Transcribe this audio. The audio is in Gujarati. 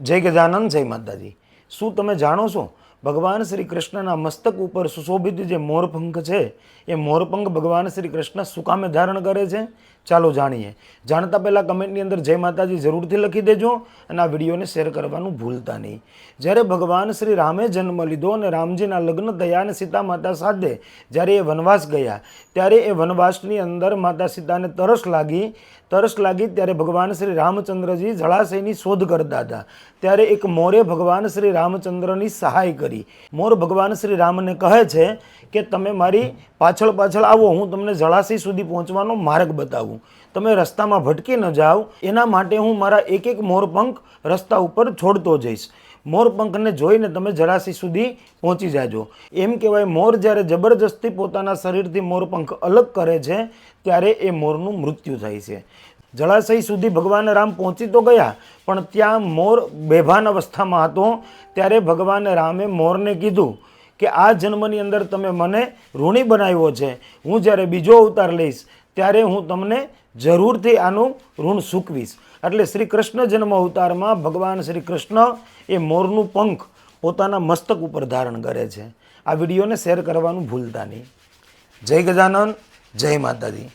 જય ગજાનન, જય માતાજી। શું તમે જાણો છો ભગવાન શ્રી કૃષ્ણના મસ્તક ઉપર સુશોભિત જે મોરપંખ છે એ મોરપંખ ભગવાન શ્રી કૃષ્ણ શું કામે ધારણ કરે છે? ચાલો જાણીએ। જાણતા પહેલાં કમેન્ટની અંદર જય માતાજી જરૂરથી લખી દેજો અને આ વિડીયોને શેર કરવાનું ભૂલતા નહીં। જ્યારે ભગવાન શ્રી રામે જન્મ લીધો અને રામજીના લગ્ન થયા અને સીતા માતા સાથે જ્યારે એ વનવાસ ગયા ત્યારે એ વનવાસની અંદર માતા સીતાને તરસ લાગી ત્યારે ભગવાન શ્રી રામચંદ્રજી જળાશયની શોધ કરતા હતા ત્યારે એક મોરે ભગવાન શ્રી રામચંદ્રની સહાય કરી। મોર ભગવાન શ્રી રામને કહે છે કે તમે મારી પાછળ પાછળ આવો, હું તમને જળાશય સુધી પહોંચવાનો માર્ગ બતાવું, તમે રસ્તામાં ભટકી ન જાઓ એના માટે હું મારા એક એક મોરપંખ રસ્તા ઉપર છોડતો જઈશ। મોરપંખને જોઈને તમે જળાશય સુધી પહોંચી જાજો। એમ કહેવાય મોર જ્યારે જબરજસ્તી પોતાના શરીરથી મોરપંખ અલગ કરે છે ત્યારે એ મોરનું મૃત્યુ થાય છે। જળાશય સુધી ભગવાન રામ પહોંચી તો ગયા પણ ત્યાં મોર બેભાન અવસ્થામાં હતો ત્યારે ભગવાન રામે મોરને કીધું કે આ જન્મની અંદર તમે મને ઋણી બનાવ્યો છે, હું જ્યારે બીજો અવતાર લઈશ ત્યારે હું તમને જરૂરથી આનું ઋણ ચૂકવીશ। એટલે શ્રી કૃષ્ણ જન્મ અવતારમાં ભગવાન શ્રી કૃષ્ણ એ મોરનું પંખ પોતાના મસ્તક ઉપર ધારણ કરે છે। આ વિડીયોને શેર કરવાનું ભૂલતા નહીં। જય ગજાનન, જય માતાજી।